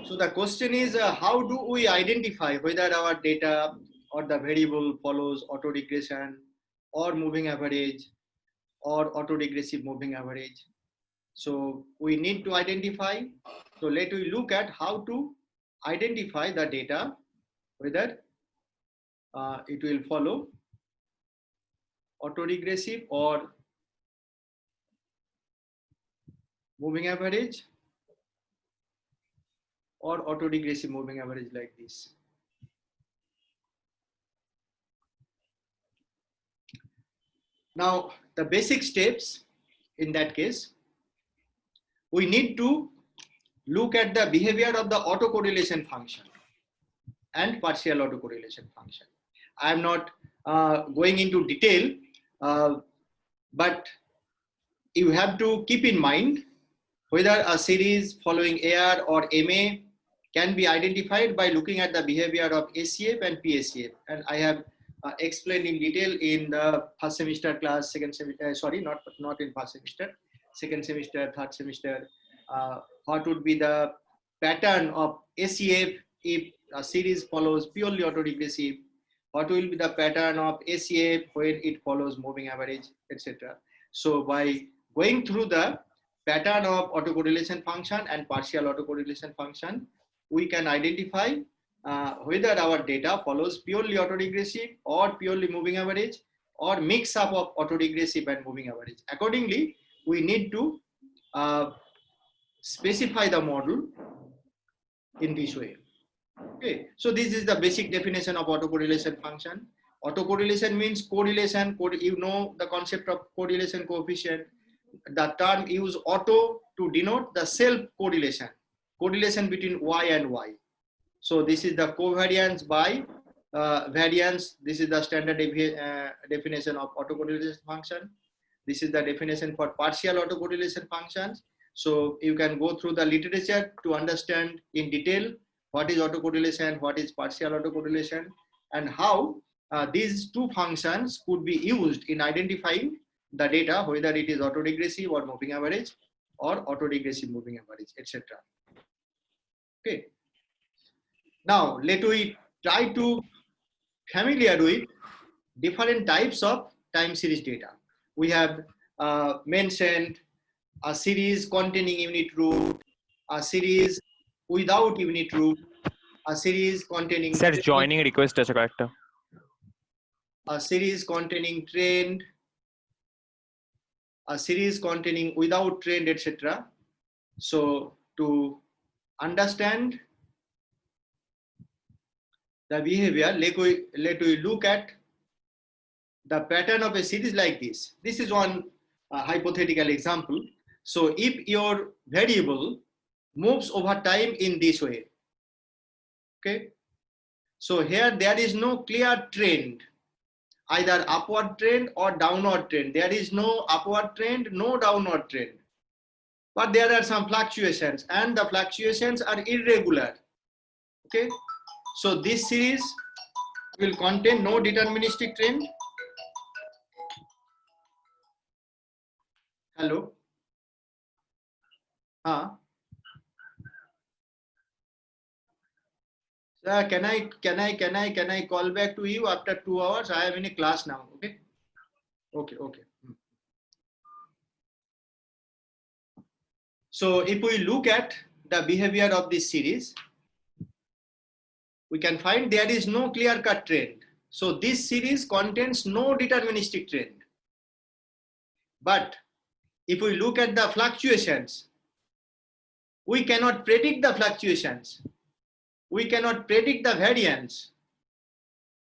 So the question is, how do we identify whether our data or the variable follows autoregression or moving average or autoregressive moving average? So we need to identify. So let we look at how to identify the data, whether it will follow autoregressive or moving average or autoregressive moving average like this. Now, the basic steps in that case, we need to look at the behavior of the autocorrelation function and partial autocorrelation function. I am not going into detail, but you have to keep in mind whether a series following AR or MA can be identified by looking at the behavior of ACF and PACF. And I have explained in detail in the first semester class, second semester, sorry, not in first semester, second semester, third semester, what would be the pattern of ACF if a series follows purely autoregressive, what will be the pattern of ACF when it follows moving average, etc. So by going through the pattern of autocorrelation function and partial autocorrelation function, we can identify whether our data follows purely autoregressive or purely moving average or mix up of autoregressive and moving average. Accordingly, we need to specify the model in this way. Okay, so this is the basic definition of autocorrelation function. Autocorrelation means correlation. You know the concept of correlation coefficient. The term use auto to denote the self correlation, correlation between Y and Y. So this is the covariance by variance. This is the standard definition of autocorrelation function. This is the definition for partial autocorrelation functions. So you can go through the literature to understand in detail what is autocorrelation, what is partial autocorrelation, and how these two functions could be used in identifying the data, whether it is autoregressive or moving average or autoregressive moving average, etc. Okay. Now let we try to familiar with different types of time series data. We have mentioned a series containing unit root, a series without unit root, a series containing Sir, joining request as a character. A series containing trend, a series containing without trend, etc. So to understand the behavior, let we look at the pattern of a series like this. This is one hypothetical example. So if your variable moves over time in this way, okay, so here there is no clear trend, either upward trend or downward trend. There is no upward trend, no downward trend, but there are some fluctuations, and the fluctuations are irregular. Okay, so this series will contain no deterministic trend. Hello. Sir, can I call back to you after 2 hours? I am in a class now. Okay. Okay. So if we look at the behavior of this series, we can find there is no clear-cut trend. So this series contains no deterministic trend. But if we look at the fluctuations, we cannot predict the fluctuations. We cannot predict the variance.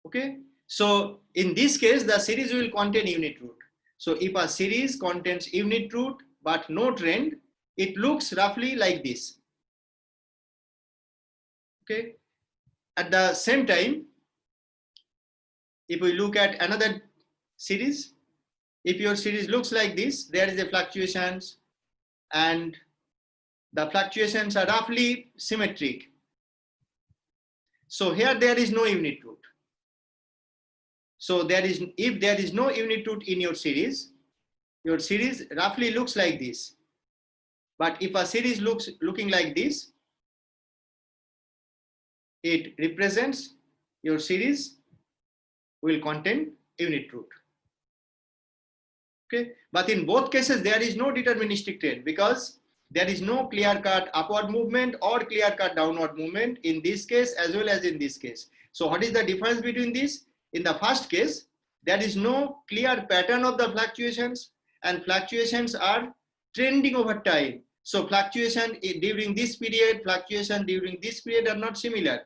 Okay. So in this case, the series will contain unit root. So if a series contains unit root but no trend, it looks roughly like this. Okay. At the same time, if we look at another series, if your series looks like this, there is a fluctuations and the fluctuations are roughly symmetric. So here there is no unit root. So if there is no unit root in your series roughly looks like this. But if a series looking like this, it represents your series will contain unit root. Okay, but in both cases there is no deterministic trend because there is no clear-cut upward movement or clear-cut downward movement in this case as well as in this case. So what is the difference between this? In the first case, there is no clear pattern of the fluctuations, and fluctuations are trending over time. So fluctuation during this period, fluctuation during this period are not similar.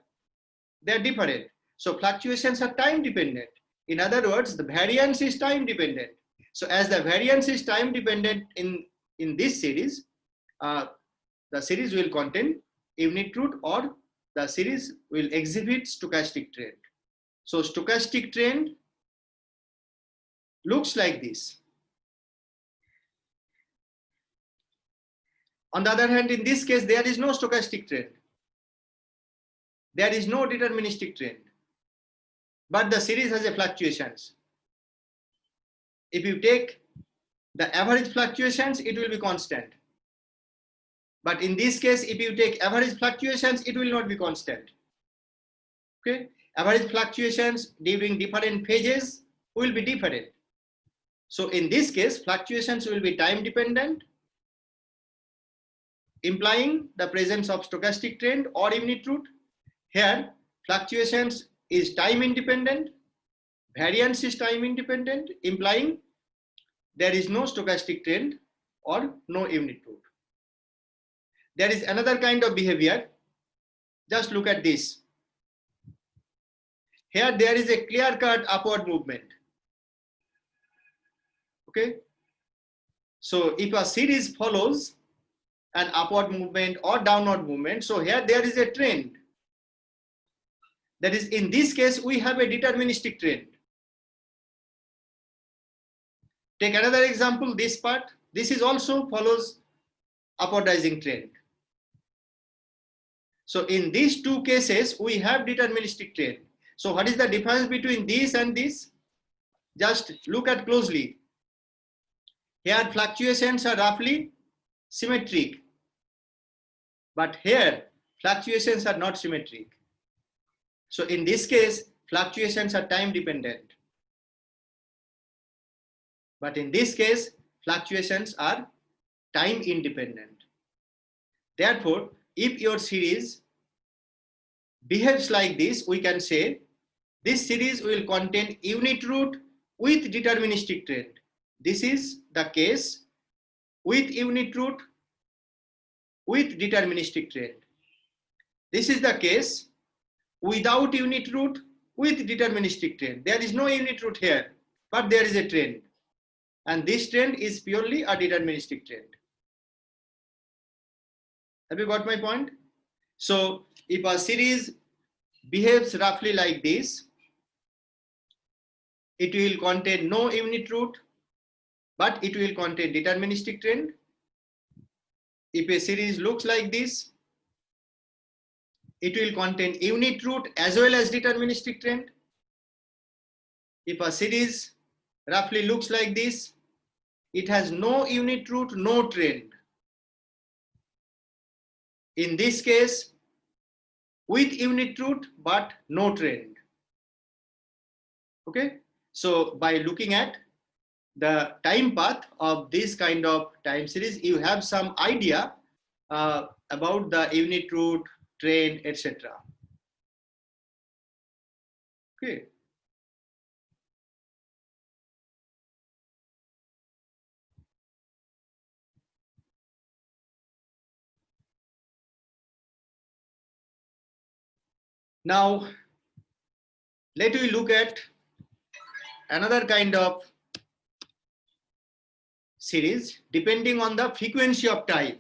They are different. So fluctuations are time dependent. In other words, the variance is time dependent. So as the variance is time dependent in this series, the series will contain unit root or the series will exhibit stochastic trend. So stochastic trend looks like this. On the other hand, in this case, there is no stochastic trend. There is no deterministic trend, but the series has a fluctuations. If you take the average fluctuations, it will be constant. But in this case, if you take average fluctuations, it will not be constant. Okay, average fluctuations during different phases will be different. So in this case, fluctuations will be time dependent, implying the presence of stochastic trend or unit root. Here, fluctuations is time independent, variance is time independent, implying there is no stochastic trend or no unit root. There is another kind of behavior. Just look at this. Here there is a clear-cut upward movement. Okay. So if a series follows an upward movement or downward movement, so here there is a trend. That is, in this case, we have a deterministic trend. Take another example, this part. This is also follows upward rising trend. So in these two cases, we have deterministic trend. So what is the difference between this and this? Just look at closely. Here fluctuations are roughly symmetric, but here fluctuations are not symmetric. So in this case, fluctuations are time dependent. But in this case, fluctuations are time independent. Therefore, if your series behaves like this, we can say this series will contain unit root with deterministic trend. This is the case with unit root with deterministic trend. This is the case without unit root with deterministic trend. There is no unit root here, but there is a trend. And this trend is purely a deterministic trend. Have you got my point? So if a series behaves roughly like this, it will contain no unit root, but it will contain deterministic trend. If a series looks like this, it will contain unit root as well as deterministic trend. If a series roughly looks like this, it has no unit root, no trend. In this case, with unit root, but no trend. Okay, so by looking at the time path of this kind of time series, you have some idea about the unit root, trend, etc. Okay. Now, let me look at another kind of series depending on the frequency of time.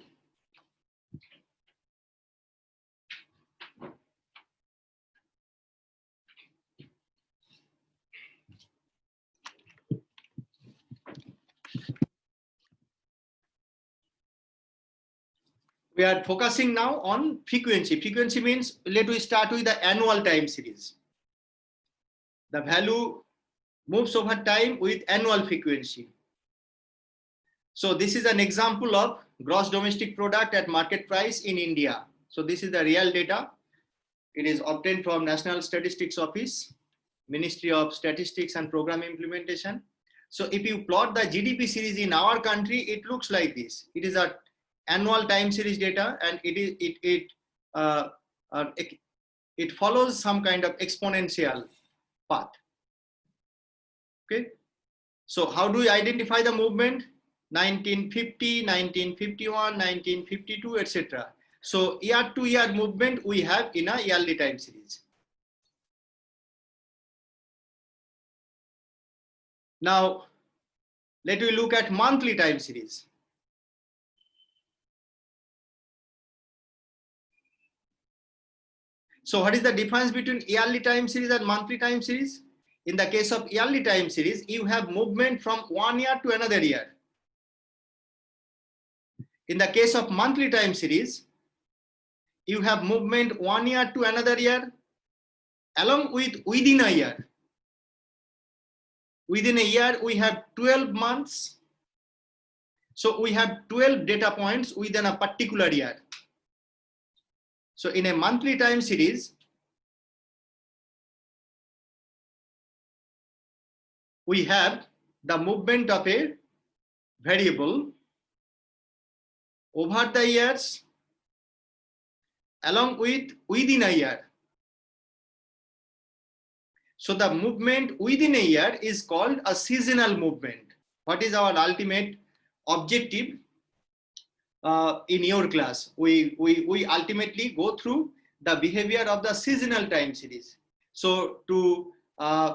We are focusing now on frequency. Frequency means, let we start with the annual time series. The value moves over time with annual frequency. So this is an example of gross domestic product at market price in India. So this is the real data. It is obtained from National Statistics Office, Ministry of Statistics and Program Implementation. So if you plot the GDP series in our country, it looks like this. It is a annual time series data, and it follows some kind of exponential path. Okay. So how do we identify the movement? 1950, 1951, 1952, etc. So year to year movement we have in a yearly time series. Now, let me look at monthly time series. So what is the difference between yearly time series and monthly time series? In the case of yearly time series, you have movement from one year to another year. In the case of monthly time series, you have movement 1 year to another year, along with within a year. Within a year, we have 12 months. So we have 12 data points within a particular year. So in a monthly time series, we have the movement of a variable over the years, along with within a year. So the movement within a year is called a seasonal movement. What is our ultimate objective in your class? We ultimately go through the behavior of the seasonal time series. So to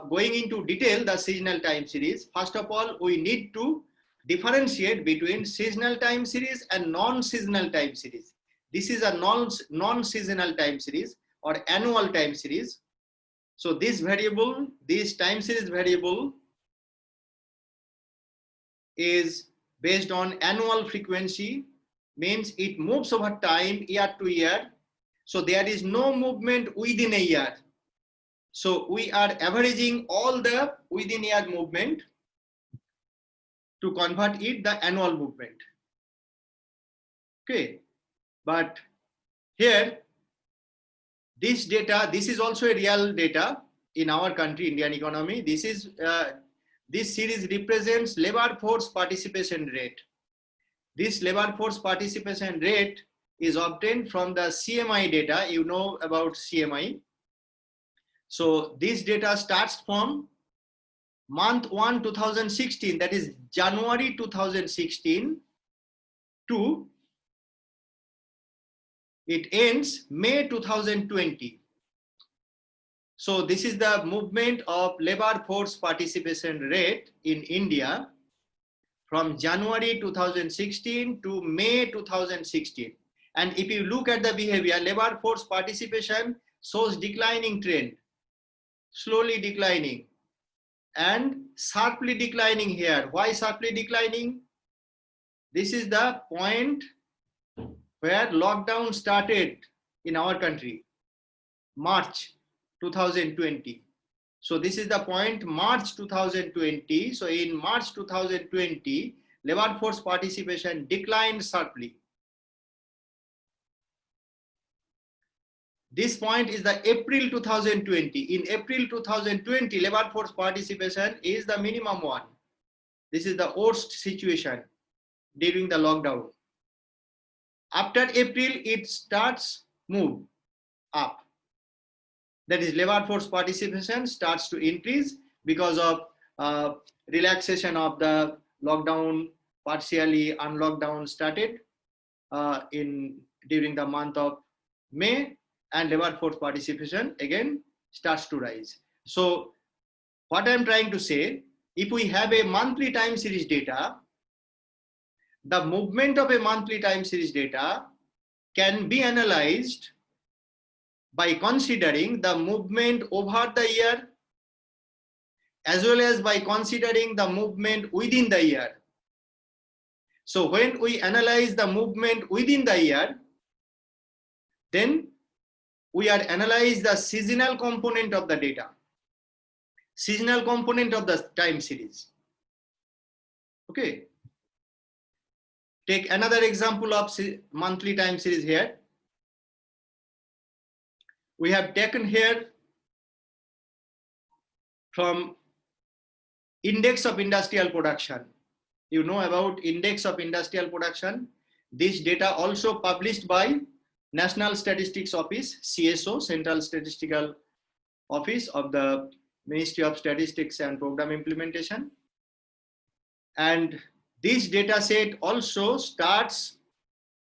going into detail the seasonal time series, first of all, we need to differentiate between seasonal time series and non-seasonal time series. This is a non-seasonal time series or annual time series. So this variable, this time series variable is based on annual frequency, means it moves over time year to year. So there is no movement within a year. So we are averaging all the within year movement to convert it the annual movement. Okay, but here this data, this is also a real data in our country, Indian economy. This is this series represents labor force participation rate. This labor force participation rate is obtained from the CMI data. You know about CMI. So this data starts from month 1, 2016, that is January 2016 to it ends May 2020. So this is the movement of labor force participation rate in India from January 2016 to May 2016. And if you look at the behavior, labor force participation shows declining trend, slowly declining and sharply declining here. Why sharply declining? This is the point where lockdown started in our country, March 2020. So this is the point, March 2020. So in March 2020, labor force participation declined sharply. This point is the April 2020. In April 2020, labor force participation is the minimum one. This is the worst situation during the lockdown. After April, it starts move up. That is, labor force participation starts to increase because of relaxation of the lockdown, partially unlockdown started during the month of May, and labor force participation again starts to rise. So what I'm trying to say, if we have a monthly time series data, the movement of a monthly time series data can be analyzed by considering the movement over the year as well as by considering the movement within the year. So when we analyze the movement within the year, then we are analyze the seasonal component of the data, seasonal component of the time series. Okay. Take another example of monthly time series here. we have taken here from index of industrial production. You know about index of industrial production. This data also published by National Statistics Office, CSO, Central Statistical Office of the Ministry of Statistics and Program Implementation. And this data set also starts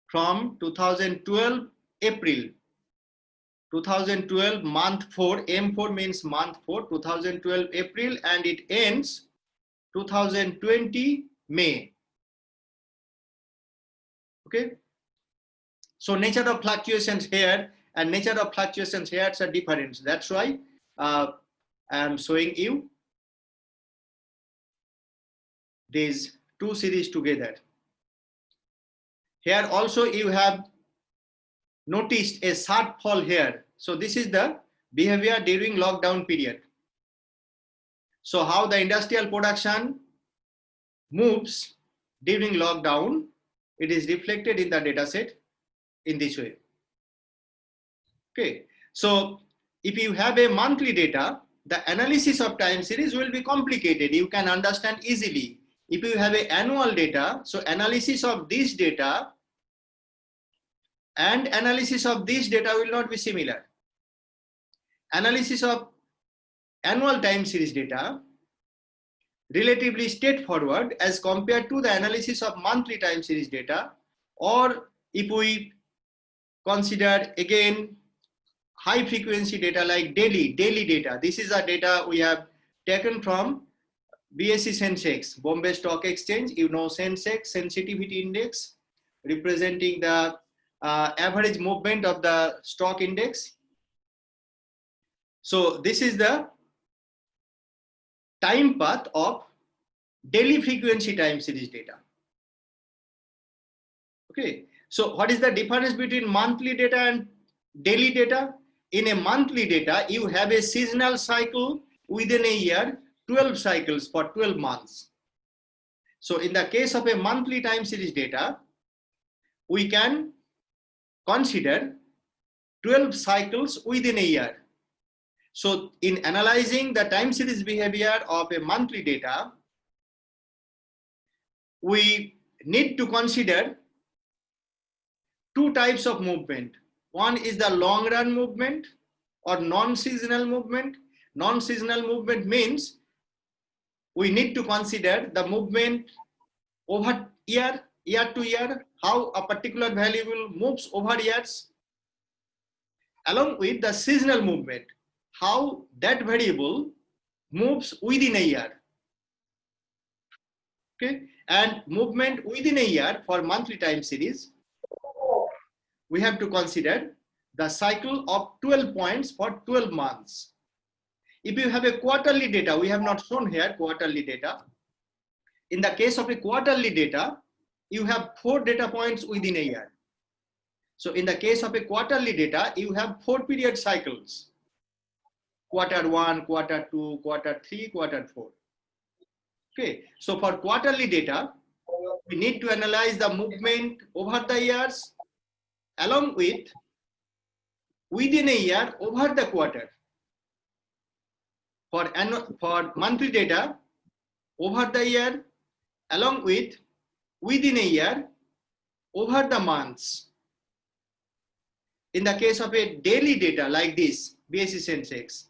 from 2012 April. 2012 month 4, M4 means month 4, 2012 April, and it ends 2020 May. Okay. So nature of fluctuations here and nature of fluctuations here are different. That's why I am showing you these two series together. Here also you have noticed a sharp fall here. So this is the behavior during lockdown period. So how the industrial production moves during lockdown, it is reflected in the data set in this way. Okay, so if you have a monthly data, the analysis of time series will be complicated. You can understand easily. If you have an annual data, so analysis of this data and analysis of this data will not be similar. Analysis of annual time series data relatively straightforward as compared to the analysis of monthly time series data, or if we consider again high frequency data like daily data. This is a data we have taken from BSE Sensex, Bombay Stock Exchange. You know Sensex, sensitivity index, representing the average movement of the stock index. So this is the time path of daily frequency time series data. Okay, so what is the difference between monthly data and daily data? In a monthly data, you have a seasonal cycle within a year, 12 cycles for 12 months. So in the case of a monthly time series data, we can consider 12 cycles within a year. So in analyzing the time series behavior of a monthly data, we need to consider two types of movement. One is the long run movement or non-seasonal movement. Non-seasonal movement means we need to consider the movement over year to year, how a particular variable moves over years, along with the seasonal movement, how that variable moves within a year. Okay, and movement within a year for monthly time series, we have to consider the cycle of 12 points for 12 months. If you have a quarterly data, we have not shown here quarterly data. In the case of a quarterly data, you have 4 data points within a year. So in the case of a quarterly data, you have 4 period cycles. Quarter 1, quarter 2, quarter 3, quarter 4. Okay, so for quarterly data, we need to analyze the movement over the years along with within a year over the quarter. For monthly data, over the year along with within a year over the months. In the case of a daily data like this, BSE Sensex,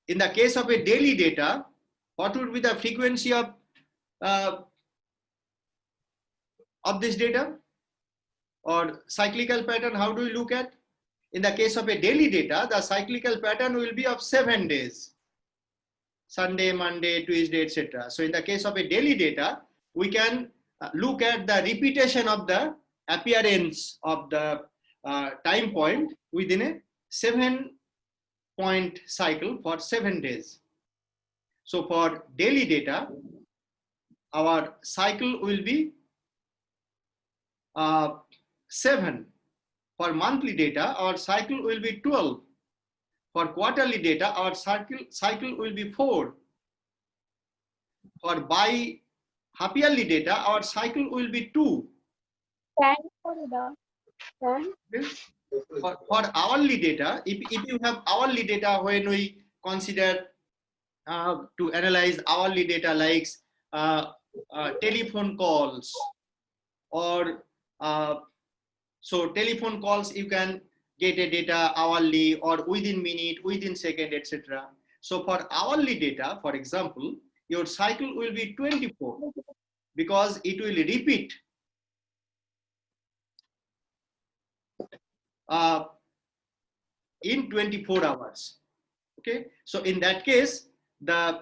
in the case of a daily data, what would be the frequency of this data or cyclical pattern? How do we look at? In the case of a daily data, the cyclical pattern will be of 7 days, Sunday, Monday, Tuesday, etc. So in the case of a daily data, we can look at the repetition of the appearance of the time point within a 7-point cycle for 7 days. So for daily data, our cycle will be 7. For monthly data, our cycle will be 12. For quarterly data, our cycle will be 4. For half-yearly data, our cycle will be 2. Okay. for hourly data, if you have hourly data, when we consider to analyze hourly data like telephone calls or so telephone calls, you can get a data hourly or within minute, within second, etc. So for hourly data, for example, your cycle will be 24 because it will repeat in 24 hours. Okay, so in that case, the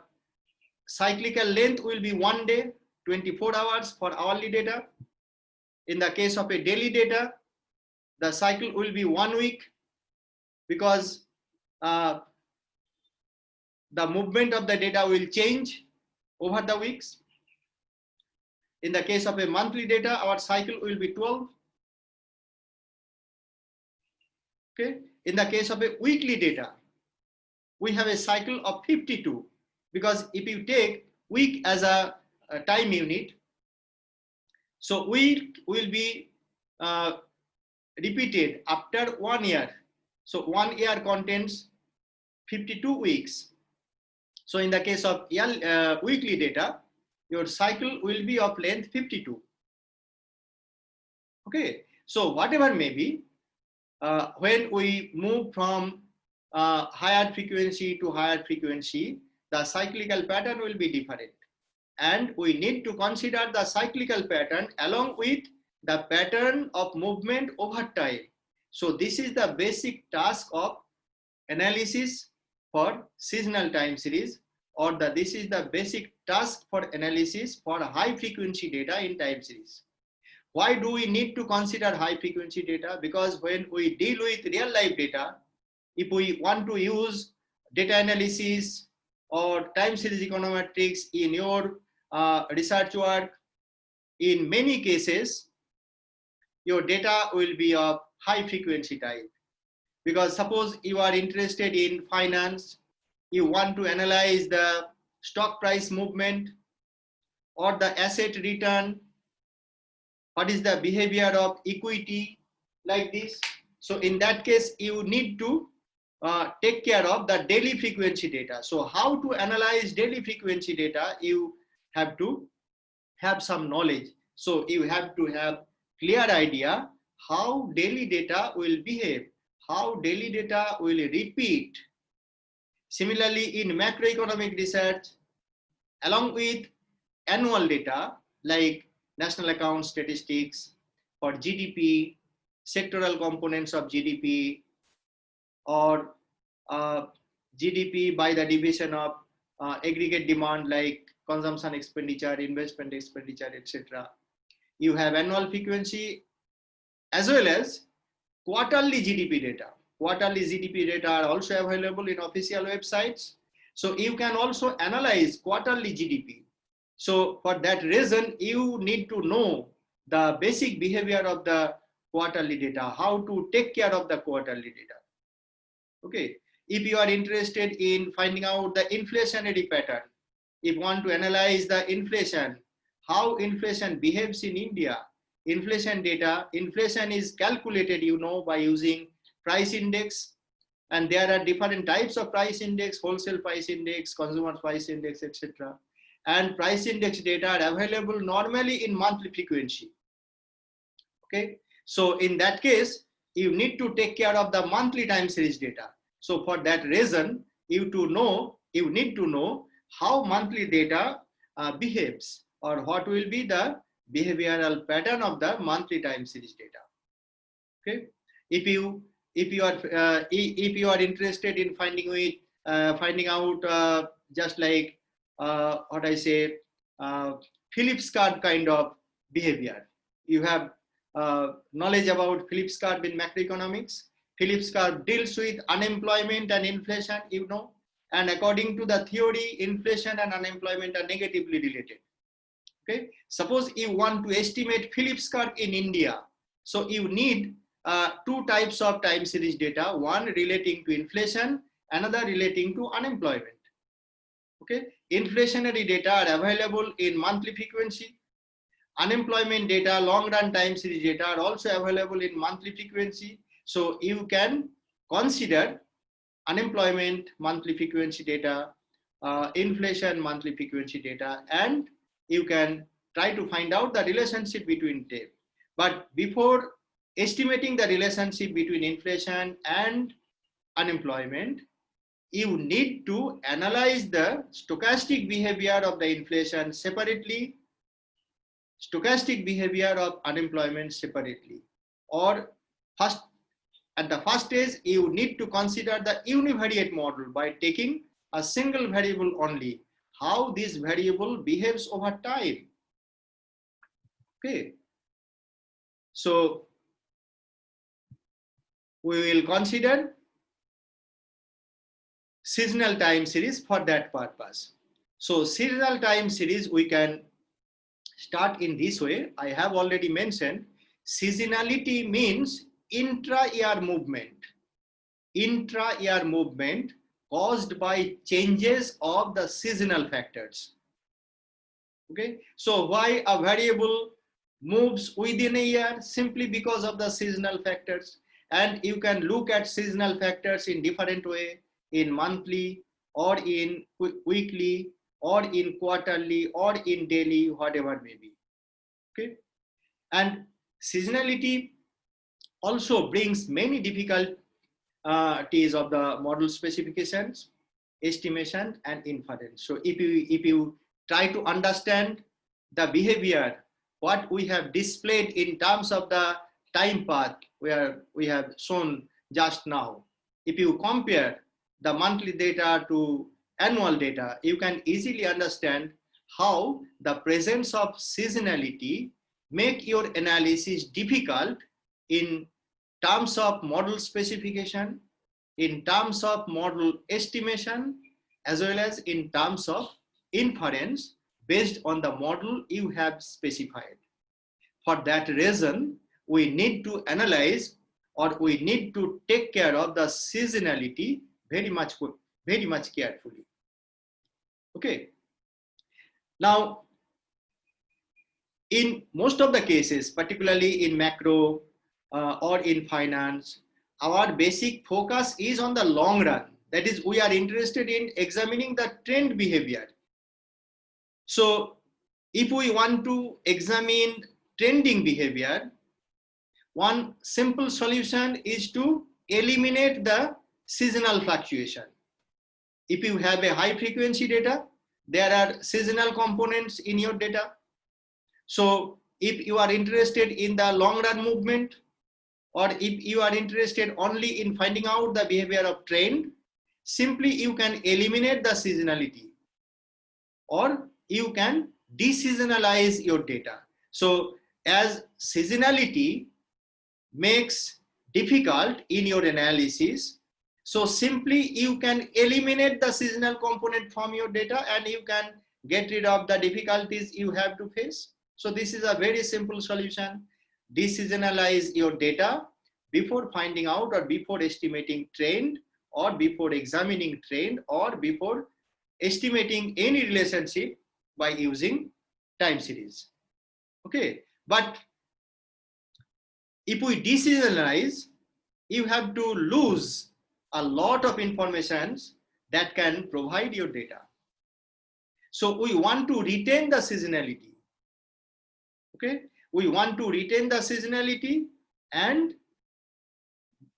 cyclical length will be 1 day, 24 hours for hourly data. In the case of a daily data, the cycle will be 1 week because the movement of the data will change over the weeks. In the case of a monthly data, our cycle will be 12. Okay. In the case of a weekly data, we have a cycle of 52 because if you take week as a time unit, so week will be repeated after 1 year. So 1 year contains 52 weeks. So in the case of weekly data, your cycle will be of length 52. Okay, so whatever may be, when we move from higher frequency to higher frequency, the cyclical pattern will be different. And we need to consider the cyclical pattern along with the pattern of movement over time. So this is the basic task of analysis for seasonal time series, or this is the basic task for analysis for high frequency data in time series. Why do we need to consider high frequency data? Because when we deal with real life data, if we want to use data analysis or time series econometrics in your research work, in many cases, your data will be of high frequency type. Because suppose you are interested in finance, you want to analyze the stock price movement or the asset return, what is the behavior of equity, like this. So in that case, you need to take care of the daily frequency data. So how to analyze daily frequency data, you have to have some knowledge. So you have to have clear idea how daily data will behave, how daily data will repeat. Similarly, in macroeconomic research, along with annual data like national account statistics for GDP, sectoral components of GDP, or GDP by the division of aggregate demand like consumption expenditure, investment expenditure, etc. You have annual frequency as well as quarterly GDP data. Quarterly GDP data are also available in official websites. So you can also analyze quarterly GDP. So for that reason, you need to know the basic behavior of the quarterly data, how to take care of the quarterly data. Okay, if you are interested in finding out the inflationary pattern, if you want to analyze the inflation, how inflation behaves in India, inflation data, inflation is calculated, you know, by using price index, and there are different types of price index, wholesale price index, consumer price index, etc. And price index data are available normally in monthly frequency. Okay, so in that case, you need to take care of the monthly time series data. So for that reason, you need to know how monthly data behaves, or what will be the behavioral pattern of the monthly time series data. Okay, if you are interested in finding out just like what I say, Phillips curve kind of behavior. You have knowledge about Phillips curve in macroeconomics. Phillips curve deals with unemployment and inflation, you know, and according to the theory, inflation and unemployment are negatively related. Okay, suppose you want to estimate Phillips curve in India, so you need two types of time series data, one relating to inflation, another relating to unemployment. Okay, inflationary data are available in monthly frequency. Unemployment data, long run time series data are also available in monthly frequency. So you can consider unemployment monthly frequency data, inflation monthly frequency data, and you can try to find out the relationship between them. But before estimating the relationship between inflation and unemployment, you need to analyze the stochastic behavior of the inflation separately, stochastic behavior of unemployment separately. Or first, at the first stage, you need to consider the univariate model by taking a single variable only, how this variable behaves over time. Okay. So we will consider seasonal time series for that purpose. So seasonal time series we can start in this way. I have already mentioned seasonality means intra-year movement. Intra-year movement caused by changes of the seasonal factors. Okay, so why a variable moves within a year? Simply because of the seasonal factors. And you can look at seasonal factors in different way, in monthly or in weekly or in quarterly or in daily, whatever may be. Okay, and seasonality also brings many difficulties of the model specifications, estimation, and inference. So if you try to understand the behavior, what we have displayed in terms of the time path where we have shown just now, if you compare the monthly data to annual data, you can easily understand how the presence of seasonality make your analysis difficult in terms of model specification, in terms of model estimation, as well as in terms of inference based on the model you have specified. For that reason, we need to analyze or we need to take care of the seasonality very much carefully. Okay. Now, in most of the cases, particularly in macro or in finance, our basic focus is on the long run. That is, we are interested in examining the trend behavior. So if we want to examine trending behavior, one simple solution is to eliminate the seasonal fluctuation. If you have a high frequency data, there are seasonal components in your data. So if you are interested in the long run movement, or if you are interested only in finding out the behavior of trend, simply you can eliminate the seasonality, or you can deseasonalize your data. So as seasonality makes difficult in your analysis, so simply you can eliminate the seasonal component from your data and you can get rid of the difficulties you have to face. So this is a very simple solution. Deseasonalize your data before finding out or before estimating trend or before examining trend or before estimating any relationship by using time series. Okay, but if we deseasonalize, you have to lose a lot of information that can provide your data. So we want to retain the seasonality. Okay, we want to retain the seasonality, and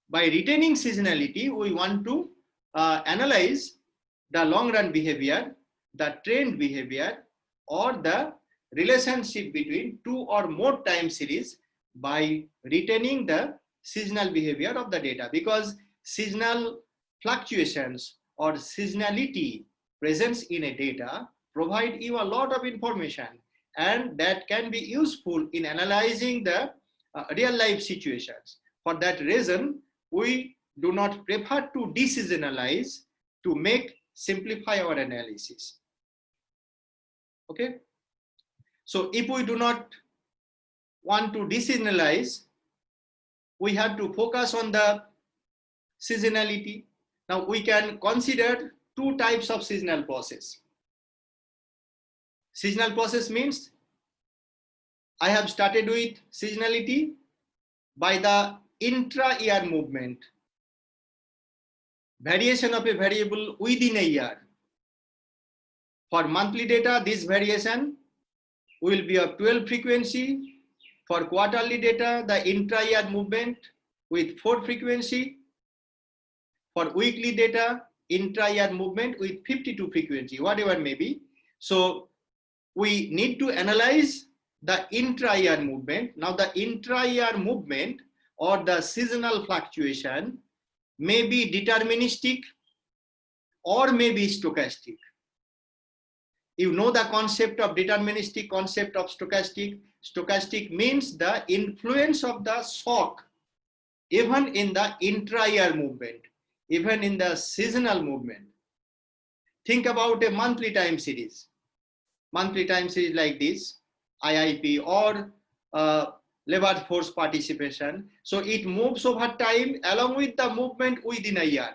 by retaining seasonality, we want to analyze the long run behavior, the trend behavior, or the relationship between two or more time series by retaining the seasonal behavior of the data, because seasonal fluctuations or seasonality presence in a data provide you a lot of information, and that can be useful in analyzing the real life situations. For that reason, we do not prefer to deseasonalize to simplify our analysis. Okay. So if we do not want to deseasonalize, we have to focus on the seasonality. Now we can consider two types of seasonal process. Seasonal process means I have started with seasonality by the intra-year movement, variation of a variable within a year. For monthly data, this variation will be of 12 frequency. For quarterly data, the intra-year movement with 4 frequency. For weekly data, intra-year movement with 52 frequency, whatever may be. So we need to analyze the intra-year movement. Now the intra-year movement or the seasonal fluctuation may be deterministic or may be stochastic. You know the concept of deterministic, concept of stochastic. Stochastic means the influence of the shock even in the intra-year movement, even in the seasonal movement. Think about a monthly time series. Monthly time series like this, IIP or labor force participation. So it moves over time along with the movement within a year.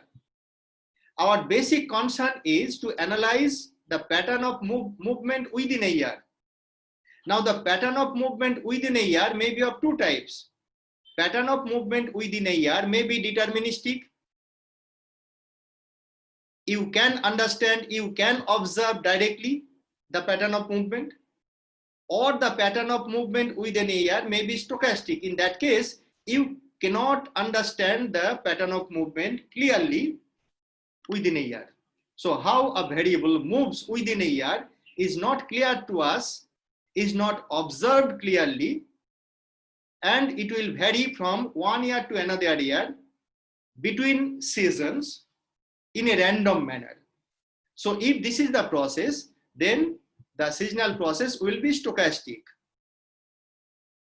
Our basic concern is to analyze the pattern of movement within a year. Now the pattern of movement within a year may be of two types. Pattern of movement within a year may be deterministic. You can understand, you can observe directly the pattern of movement, or the pattern of movement within a year may be stochastic. In that case, you cannot understand the pattern of movement clearly within a year. So how a variable moves within a year is not clear to us, is not observed clearly, and it will vary from one year to another year between seasons in a random manner. So if this is the process, then the seasonal process will be stochastic.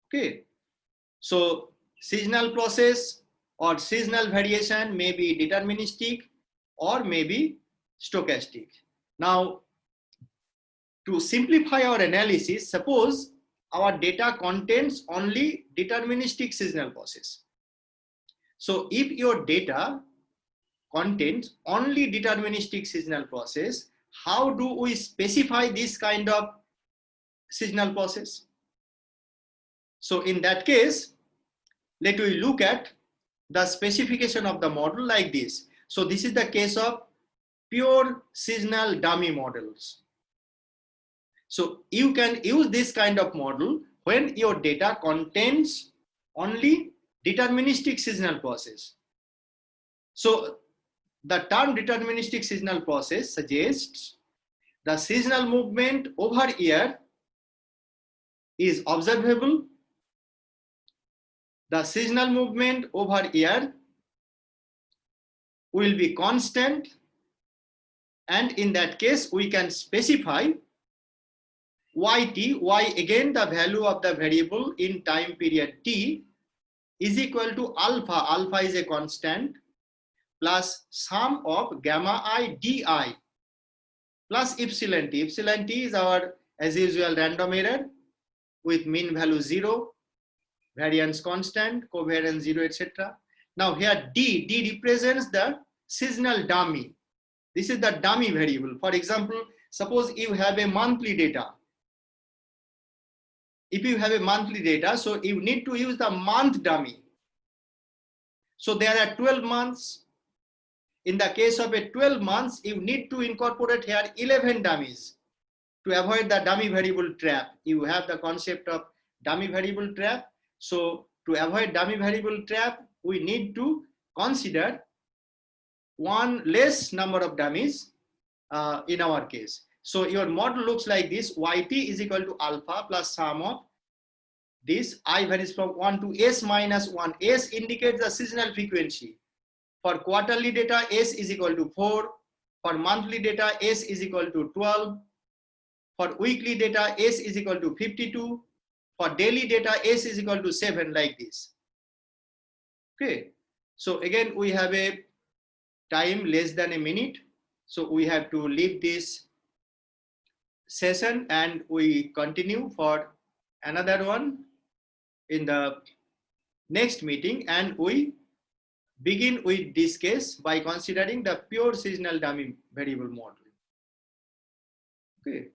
Okay, so seasonal process or seasonal variation may be deterministic or may be stochastic. Now, to simplify our analysis, suppose our data contains only deterministic seasonal process. So if your data contains only deterministic seasonal process, how do we specify this kind of seasonal process? So in that case, let we look at the specification of the model like this. So this is the case of pure seasonal dummy models. So you can use this kind of model when your data contains only deterministic seasonal process. So the term deterministic seasonal process suggests the seasonal movement over year is observable. The seasonal movement over year will be constant, and in that case we can specify yt, y again the value of the variable in time period t is equal to alpha, alpha is a constant, plus sum of gamma I di plus epsilon t. Epsilon t is our, as usual, random error with mean value 0, variance constant, covariance 0, etc. Now here d represents the seasonal dummy. This is the dummy variable. For example, suppose you have a monthly data. If you have a monthly data, so you need to use the month dummy. So there are 12 months. In the case of a 12 months, you need to incorporate here 11 dummies to avoid the dummy variable trap. You have the concept of dummy variable trap. So to avoid dummy variable trap, we need to consider one less number of dummies in our case. So your model looks like this: yt is equal to alpha plus sum of this. I varies from 1 to s minus 1. S indicates the seasonal frequency. For quarterly data, s is equal to 4. For monthly data, s is equal to 12. For weekly data, s is equal to 52. For daily data, s is equal to 7, like this. Okay. So again, we have a time less than a minute. So we have to leave this session and we continue for another one in the next meeting, and we begin with this case by considering the pure seasonal dummy variable model. Okay.